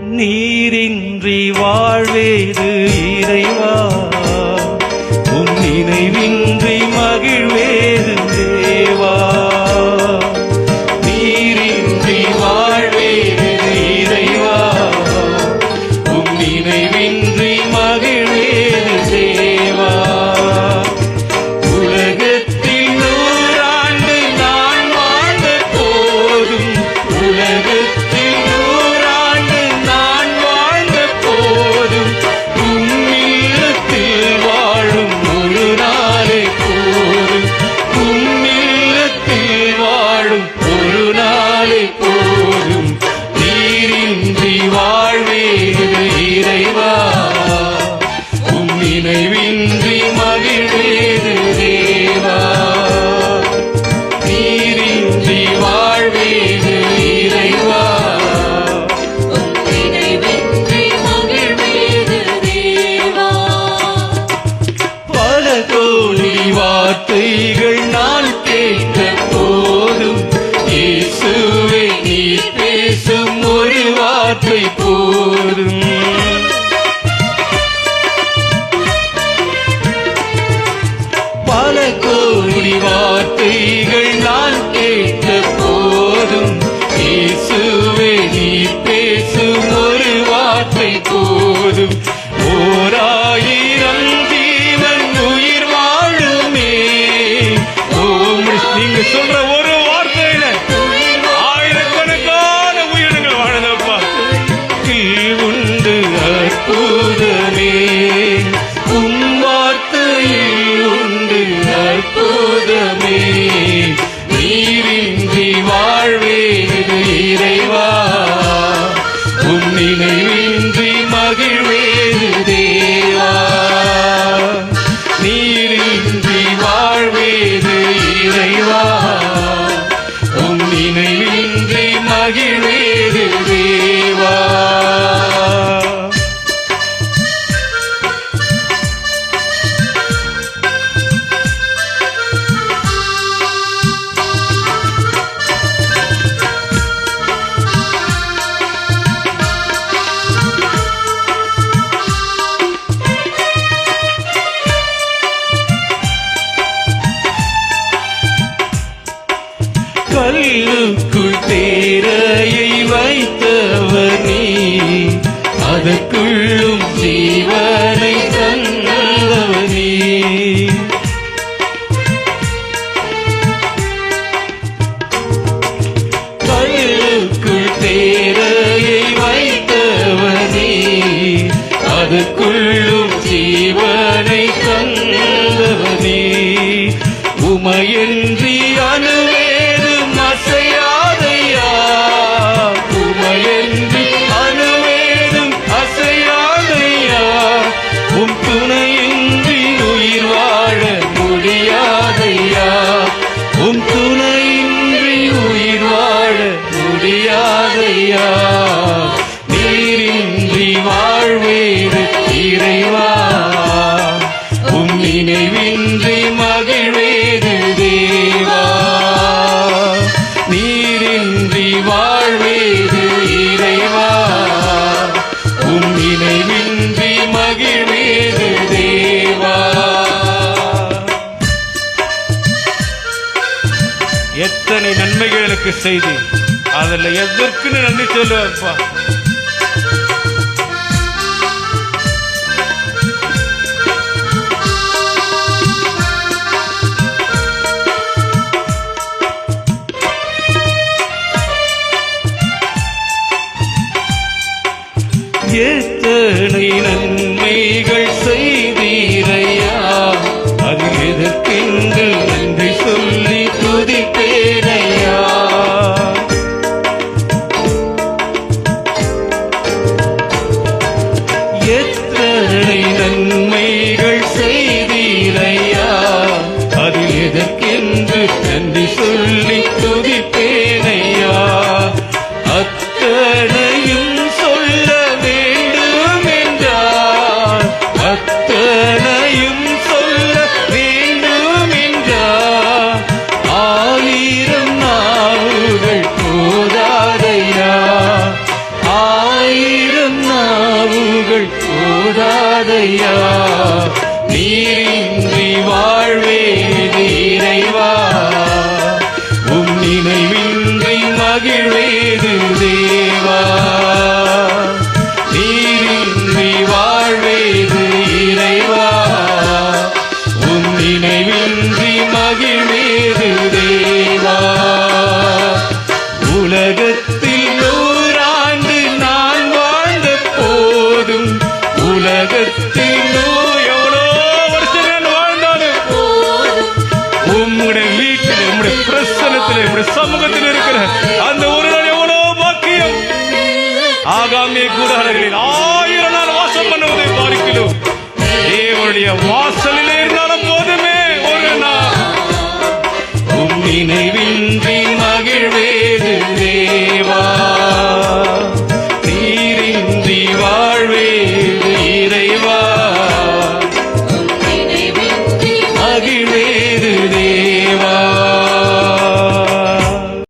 நீரின்றி வாழ்வேது இறைவா, உன் நினைவின்றி மகிழ்வேது தேவா. நீரின்றி வாழ்வேது இறைவா, உன் நினைவின்றி மகிழ்வேது தேவா. உலகத்தில் 100 ஆண்டு நான் வாழ்ந்த போதும், உலகத்தில் 100 ஆண்டு நான் வாழ்ந்த போதும், உம்மில்லத்தில் வாழும் ஒரு நாளே போதும், உம்மில்லத்தில் வாழும் ஒரு நாளே போதும். நீரின்றி வாழ்வேது இறைவா, உம் நினைவின்றி மகிழ்வேது தேவா. நீரின்றி வாழ்வேது இறைவா, உம் நினைவின்றி மகிழ்வேது தேவா. பல கோடி வார்த்தைகள் நான் கேட்ட போதும், இயேசுவே நீ பேசும் ஒரு வார்த்தை போதும். பல கோடி வார்த்தைகள் நான் கேட்ட போதும், இயேசுவே நீ பேசும் ஒரு வார்த்தை போதும். 1000 ஜீவன் உயிர் வாழுமே. நீங்க சொல்ற ஒரு வார்த்தையில ஆயிரக்கணக்கான உயிரினங்கள் வாழுதப்பா. உண்டு அற்புதமே, உம் வார்த்தையில் உண்டு அற்புதமே. நீரின்றி வாழ்வேது இறைவா, உம் நினைவின்றி மகிழ்வேது தேவா. நீரின்றி வாழ்வேது இறைவா, உம் நினைவின்றி மகிழ்வேது தேவா. கல்லுக்குள் தேரையை வைத்தவர் நீ, அதற்குள்ளும் ஜீவனை தந்தவர் நீ. கல்லுக்குள் தேரையை வைத்தவர் நீ, அதற்குள்ளும் ஜீவனை தந்தவர் நீ. உமையன்றி அணுவேதும் அசையாதையா, உமையன்றி அணுவேதும் அசையாதையா. உம் துணையின்றி உயிர் வாழ முடியாதையா, உம் துணையின்றி உயிர் வாழ முடியாதையா. நீரின்றி வாழ்வேது இறைவா, உம் நினைவின்றி மகிழ்வேது தேவா. நீரின்றி வாழ்வேது இறைவா, உம் நினைவின்றி மகிழ்வேது தேவா. எத்தனை நன்மைகள் எனக்கு செய்து, அதில் எதற்குன்னு நன்றி சொல்லுவாப்பா. எத்தனை நன்மைகள் செய்தீரையா, அது எதற்கென்று நன்றி சொல்லி துதிப்பேனையா. எத்தனை நன்மைகள் செய்தீரையா, அது எதற்கென்று நன்றி சொல்லி துதிப்பேனையா. அத்தனையும் சொல்ல வேண்டும் என்றார், ஐயா, நீரின்றி வாழ்வேது இறைவா, உம் நினைவின்றி மகிழ்வேது தேவா. நீரின்றி வாழ்வேது இறைவா, உம் நினைவின்றி மகிழ்வேது தேவா. உலகத்தில் 100 ஆண்டு நான் வாழ்ந்த போதும், உலகத்தில் எவ்வளோ வருஷங்கள் வாழ்ந்தாலும் உம்முடைய வீட்டில், உம்முடைய பிரசனத்தில், உம்முடைய சமூகத்தில் இருக்கிற அந்த ஒரு நாள் எவ்வளோ பாக்கியம். ஆகாமிய கூடாரங்களில் 1000 நாள் வாசம் பண்ணுவதை பார்க்கிறோம். தேவனுடைய வாசலிலே இருந்தாலும் போதுமே ஒரு நாள். உம் நினைவின்றி மகிழ்வேது தேவா, நீரின்றி வாழ்வே